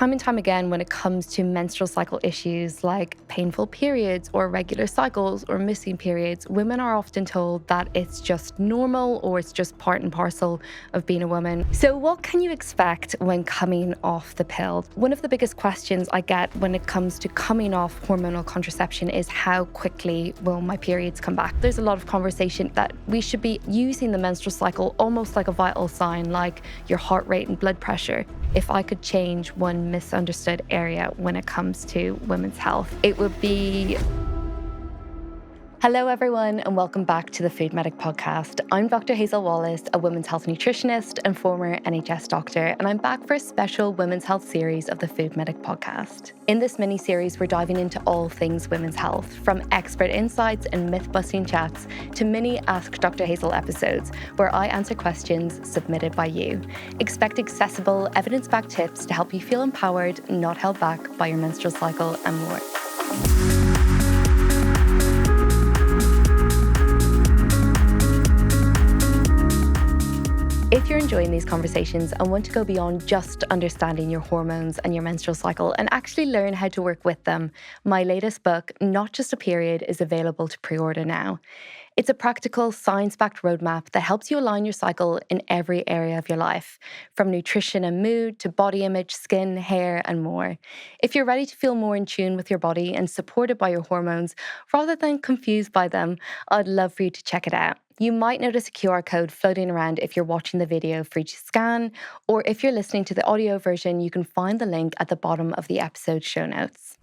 Time and time again, when it comes to menstrual cycle issues like painful periods or irregular cycles or missing periods, women are often told that it's just normal or it's just part and parcel of being a woman. So what can you expect when coming off the pill? One of the biggest questions I get when it comes to coming off hormonal contraception is how quickly will my periods come back? There's a lot of conversation that we should be using the menstrual cycle almost like a vital sign, like your heart rate and blood pressure. If I could change one misunderstood area when it comes to women's health, it would be... Hello everyone and welcome back to the Food Medic podcast. I'm Dr. Hazel Wallace, a women's health nutritionist and former NHS doctor, and I'm back for a special women's health series of the Food Medic podcast. In this mini-series, we're diving into all things women's health, from expert insights and myth-busting chats to mini Ask Dr. Hazel episodes, where I answer questions submitted by you. Expect accessible, evidence-backed tips to help you feel empowered, not held back by your menstrual cycle and more. If you're enjoying these conversations and want to go beyond just understanding your hormones and your menstrual cycle and actually learn how to work with them, my latest book, Not Just a Period, is available to pre-order now. It's a practical, science-backed roadmap that helps you align your cycle in every area of your life, from nutrition and mood to body image, skin, hair, and more. If you're ready to feel more in tune with your body and supported by your hormones, rather than confused by them, I'd love for you to check it out. You might notice a QR code floating around if you're watching the video for each scan, or if you're listening to the audio version, you can find the link at the bottom of the episode show notes.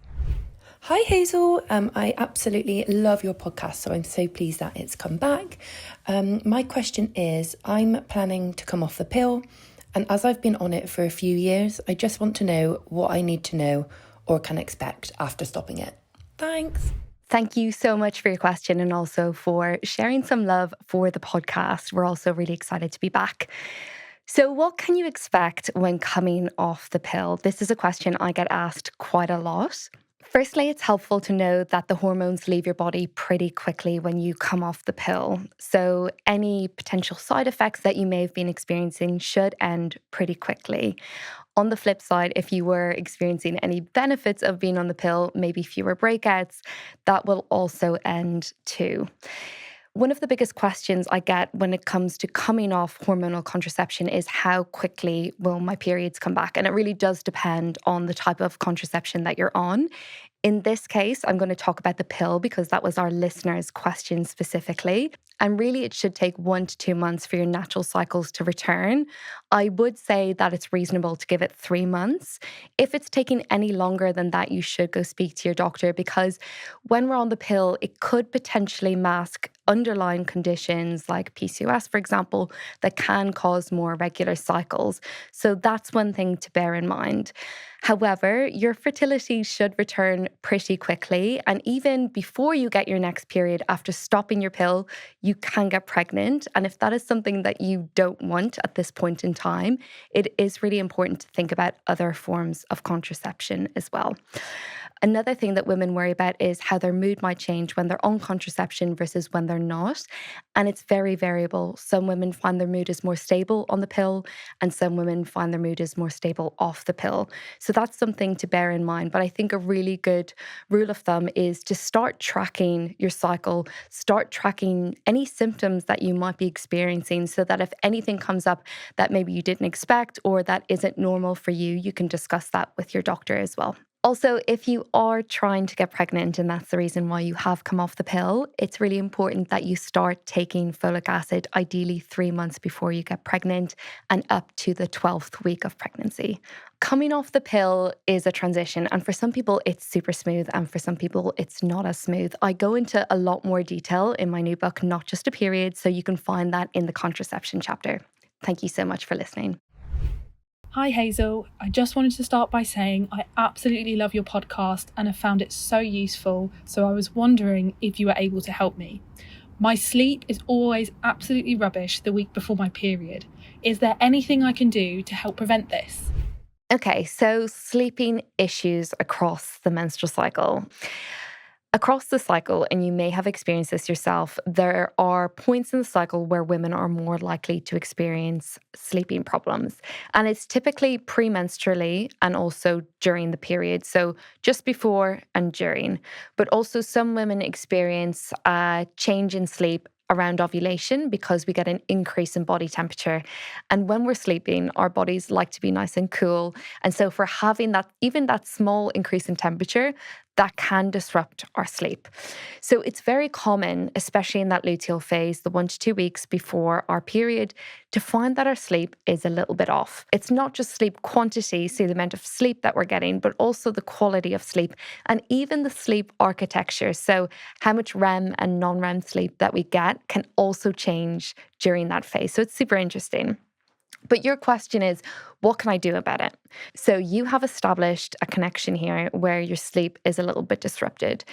Hi Hazel, I absolutely love your podcast, so I'm so pleased that it's come back. My question is, I'm planning to come off the pill, and as I've been on it for a few years, I just want to know what I need to know or can expect after stopping it. Thanks. Thank you so much for your question and also for sharing some love for the podcast. We're also really excited to be back. So what can you expect when coming off the pill? This is a question I get asked quite a lot. Firstly, it's helpful to know that the hormones leave your body pretty quickly when you come off the pill. So any potential side effects that you may have been experiencing should end pretty quickly. On the flip side, if you were experiencing any benefits of being on the pill, maybe fewer breakouts, that will also end too. One of the biggest questions I get when it comes to coming off hormonal contraception is how quickly will my periods come back? And it really does depend on the type of contraception that you're on. In this case, I'm going to talk about the pill because that was our listener's question specifically. And really, it should take 1 to 2 months for your natural cycles to return. I would say that it's reasonable to give it 3 months. If it's taking any longer than that, you should go speak to your doctor because when we're on the pill, it could potentially mask underlying conditions like PCOS, for example, that can cause more irregular cycles. So that's one thing to bear in mind. However, your fertility should return pretty quickly. And even before you get your next period, after stopping your pill, you can get pregnant. And if that is something that you don't want at this point in time, it is really important to think about other forms of contraception as well. Another thing that women worry about is how their mood might change when they're on contraception versus when they're not. And it's very variable. Some women find their mood is more stable on the pill, and some women find their mood is more stable off the pill. So that's something to bear in mind. But I think a really good rule of thumb is to start tracking your cycle, start tracking any symptoms that you might be experiencing so that if anything comes up that maybe you didn't expect or that isn't normal for you, you can discuss that with your doctor as well. Also, if you are trying to get pregnant and that's the reason why you have come off the pill, it's really important that you start taking folic acid, ideally 3 months before you get pregnant and up to the 12th week of pregnancy. Coming off the pill is a transition, and for some people it's super smooth and for some people it's not as smooth. I go into a lot more detail in my new book, Not Just a Period, so you can find that in the contraception chapter. Thank you so much for listening. Hi Hazel, I just wanted to start by saying I absolutely love your podcast and have found it so useful, so I was wondering if you were able to help me. My sleep is always absolutely rubbish the week before my period. Is there anything I can do to help prevent this? Okay, so sleeping issues across the menstrual cycle. Across the cycle, and you may have experienced this yourself, there are points in the cycle where women are more likely to experience sleeping problems. And it's typically premenstrually and also during the period. So just before and during. But also, some women experience a change in sleep around ovulation because we get an increase in body temperature. And when we're sleeping, our bodies like to be nice and cool. And so, for having that, even that small increase in temperature, that can disrupt our sleep. So it's very common, especially in that luteal phase, the 1 to 2 weeks before our period, to find that our sleep is a little bit off. It's not just sleep quantity, so the amount of sleep that we're getting, but also the quality of sleep and even the sleep architecture. So how much REM and non-REM sleep that we get can also change during that phase. So it's super interesting. But your question is, what can I do about it? So you have established a connection here where your sleep is a little bit disrupted.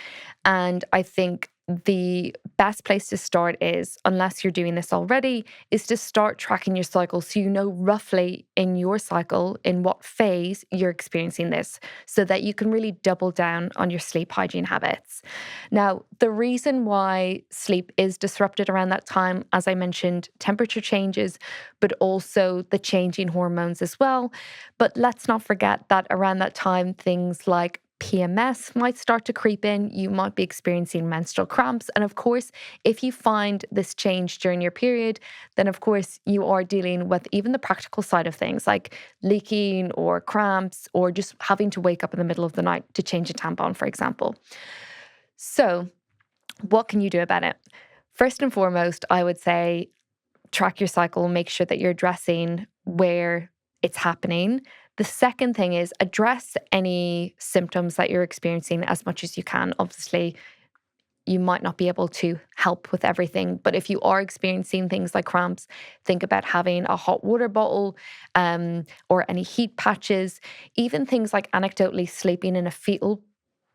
And I think the best place to start is, unless you're doing this already, is to start tracking your cycle so you know roughly in your cycle in what phase you're experiencing this so that you can really double down on your sleep hygiene habits. Now, the reason why sleep is disrupted around that time, as I mentioned, temperature changes, but also the changing hormones as well. But let's not forget that around that time, things like PMS might start to creep in. You might be experiencing menstrual cramps. And of course, if you find this change during your period, then of course you are dealing with even the practical side of things like leaking or cramps or just having to wake up in the middle of the night to change a tampon, for example. So, what can you do about it? First and foremost, I would say track your cycle, make sure that you're addressing where it's happening. The second thing is address any symptoms that you're experiencing as much as you can. Obviously, you might not be able to help with everything, but if you are experiencing things like cramps, think about having a hot water bottle or any heat patches, even things like anecdotally sleeping in a fetal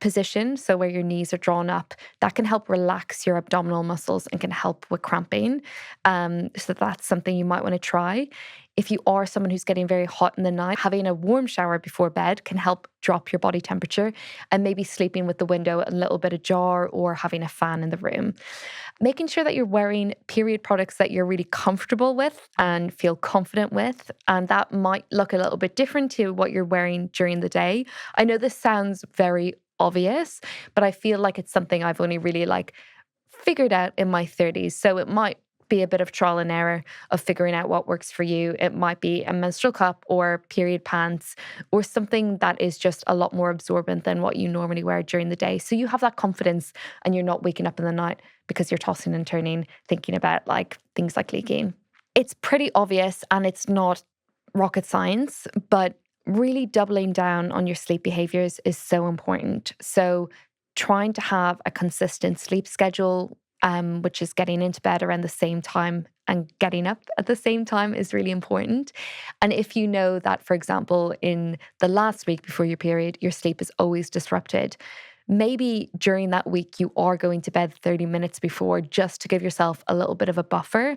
position, so where your knees are drawn up, that can help relax your abdominal muscles and can help with cramping. So that's something you might want to try. If you are someone who's getting very hot in the night, having a warm shower before bed can help drop your body temperature, and maybe sleeping with the window a little bit ajar or having a fan in the room. Making sure that you're wearing period products that you're really comfortable with and feel confident with. And that might look a little bit different to what you're wearing during the day. I know this sounds very obvious, but I feel like it's something I've only really figured out in my 30s. So it might be a bit of trial and error of figuring out what works for you. It might be a menstrual cup or period pants or something that is just a lot more absorbent than what you normally wear during the day. So you have that confidence and you're not waking up in the night because you're tossing and turning, thinking about things like leaking. It's pretty obvious and it's not rocket science, but really doubling down on your sleep behaviors is so important. So trying to have a consistent sleep schedule, which is getting into bed around the same time and getting up at the same time, is really important. And if you know that, for example, in the last week before your period, your sleep is always disrupted, maybe during that week you are going to bed 30 minutes before just to give yourself a little bit of a buffer.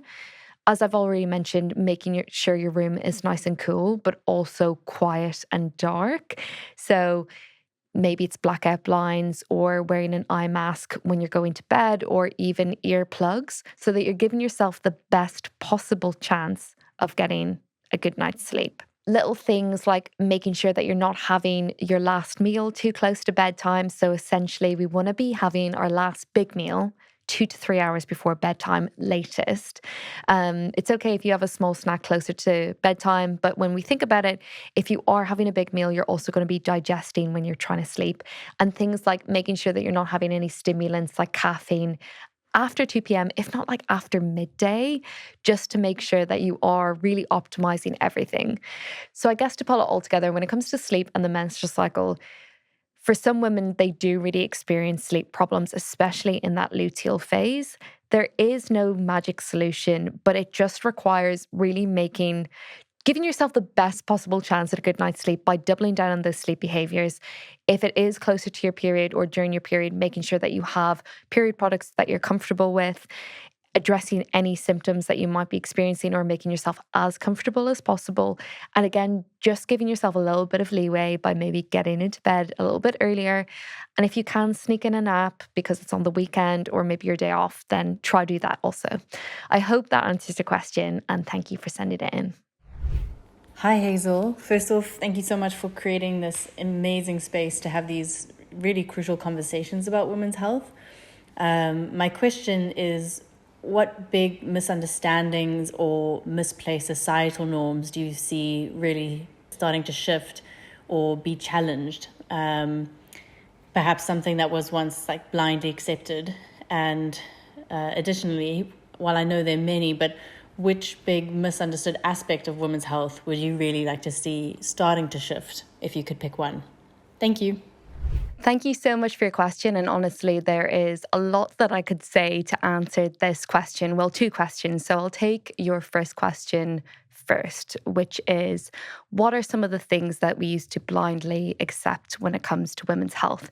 As I've already mentioned, making sure your room is nice and cool, but also quiet and dark. So maybe it's blackout blinds or wearing an eye mask when you're going to bed or even earplugs so that you're giving yourself the best possible chance of getting a good night's sleep. Little things like making sure that you're not having your last meal too close to bedtime. So essentially, we want to be having our last big meal 2 to 3 hours before bedtime latest. It's okay if you have a small snack closer to bedtime, but when we think about it, if you are having a big meal, you're also going to be digesting when you're trying to sleep. And things like making sure that you're not having any stimulants like caffeine after 2 p.m., if not after midday, just to make sure that you are really optimizing everything. So I guess to pull it all together, when it comes to sleep and the menstrual cycle, for some women, they do really experience sleep problems, especially in that luteal phase. There is no magic solution, but it just requires really giving yourself the best possible chance at a good night's sleep by doubling down on those sleep behaviors. If it is closer to your period or during your period, making sure that you have period products that you're comfortable with. addressing any symptoms that you might be experiencing or making yourself as comfortable as possible. And again, just giving yourself a little bit of leeway by maybe getting into bed a little bit earlier. And if you can sneak in a nap because it's on the weekend or maybe your day off, then try do that also. I hope that answers the question, and thank you for sending it in. Hi, Hazel. First off, thank you so much for creating this amazing space to have these really crucial conversations about women's health. My question is, what big misunderstandings or misplaced societal norms do you see really starting to shift or be challenged? Perhaps something that was once like blindly accepted. And additionally, while I know there are many, but which big misunderstood aspect of women's health would you really like to see starting to shift if you could pick one? Thank you. Thank you so much for your question. And honestly, there is a lot that I could say to answer this question. Well, two questions. So I'll take your first question first, which is, what are some of the things that we used to blindly accept when it comes to women's health?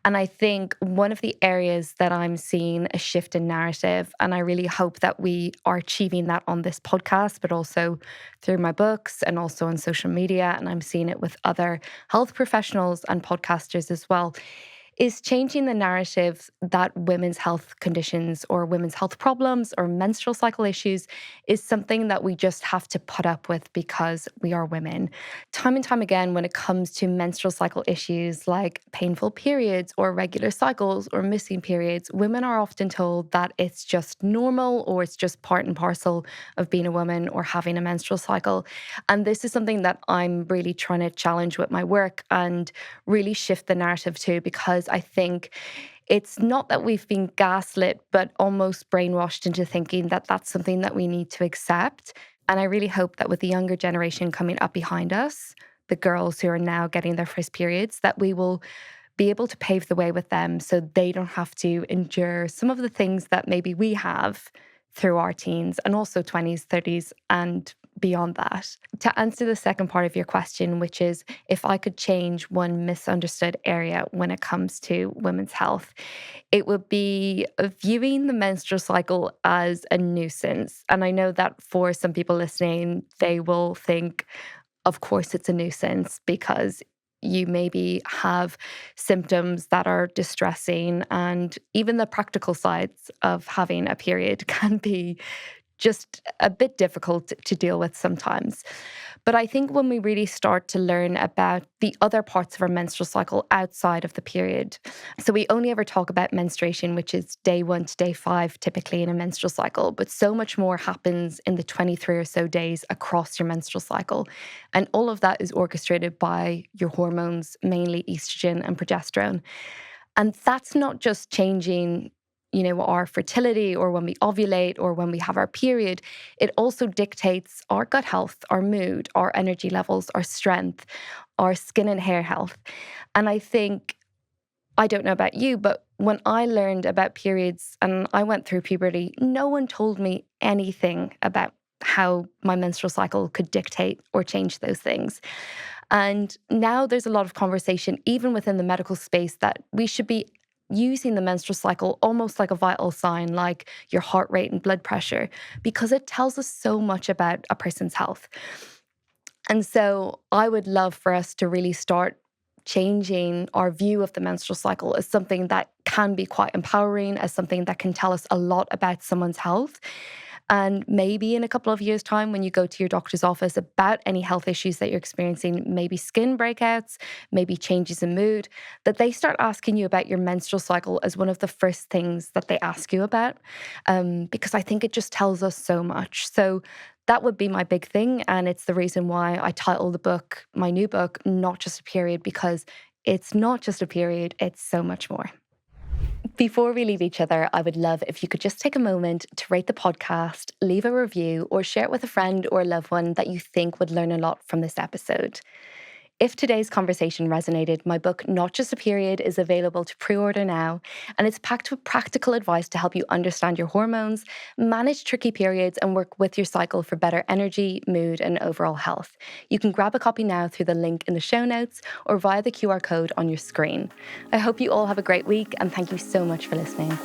And I think one of the areas that I'm seeing a shift in narrative, and I really hope that we are achieving that on this podcast, but also through my books and also on social media, and I'm seeing it with other health professionals and podcasters as well, is changing the narrative that women's health conditions or women's health problems or menstrual cycle issues is something that we just have to put up with because we are women. Time and time again, when it comes to menstrual cycle issues like painful periods or regular cycles or missing periods, women are often told that it's just normal or it's just part and parcel of being a woman or having a menstrual cycle. And this is something that I'm really trying to challenge with my work and really shift the narrative to, because I think it's not that we've been gaslit, but almost brainwashed into thinking that that's something that we need to accept. And I really hope that with the younger generation coming up behind us, the girls who are now getting their first periods, that we will be able to pave the way with them so they don't have to endure some of the things that maybe we have through our teens and also 20s, 30s, and beyond that. To answer the second part of your question, which is if I could change one misunderstood area when it comes to women's health, it would be viewing the menstrual cycle as a nuisance. And I know that for some people listening, they will think, of course, it's a nuisance because you maybe have symptoms that are distressing, and even the practical sides of having a period can be just a bit difficult to deal with sometimes. But I think when we really start to learn about the other parts of our menstrual cycle outside of the period, so we only ever talk about menstruation, which is day 1 to day 5 typically in a menstrual cycle, but so much more happens in the 23 or so days across your menstrual cycle. And all of that is orchestrated by your hormones, mainly estrogen and progesterone. And that's not just changing our fertility or when we ovulate or when we have our period. It also dictates our gut health, our mood, our energy levels, our strength, our skin and hair health. And I think, I don't know about you, but when I learned about periods and I went through puberty, no one told me anything about how my menstrual cycle could dictate or change those things. And now there's a lot of conversation, even within the medical space, that we should be using the menstrual cycle almost like a vital sign, like your heart rate and blood pressure, because it tells us so much about a person's health. And so I would love for us to really start changing our view of the menstrual cycle as something that can be quite empowering, as something that can tell us a lot about someone's health. And maybe in a couple of years' time, when you go to your doctor's office about any health issues that you're experiencing, maybe skin breakouts, maybe changes in mood, that they start asking you about your menstrual cycle as one of the first things that they ask you about, because I think it just tells us so much. So that would be my big thing. And it's the reason why I titled the book, my new book, Not Just a Period, because it's not just a period, it's so much more. Before we leave each other, I would love if you could just take a moment to rate the podcast, leave a review, or share it with a friend or a loved one that you think would learn a lot from this episode. If today's conversation resonated, my book, Not Just a Period, is available to pre-order now, and it's packed with practical advice to help you understand your hormones, manage tricky periods, and work with your cycle for better energy, mood, and overall health. You can grab a copy now through the link in the show notes or via the QR code on your screen. I hope you all have a great week, and thank you so much for listening.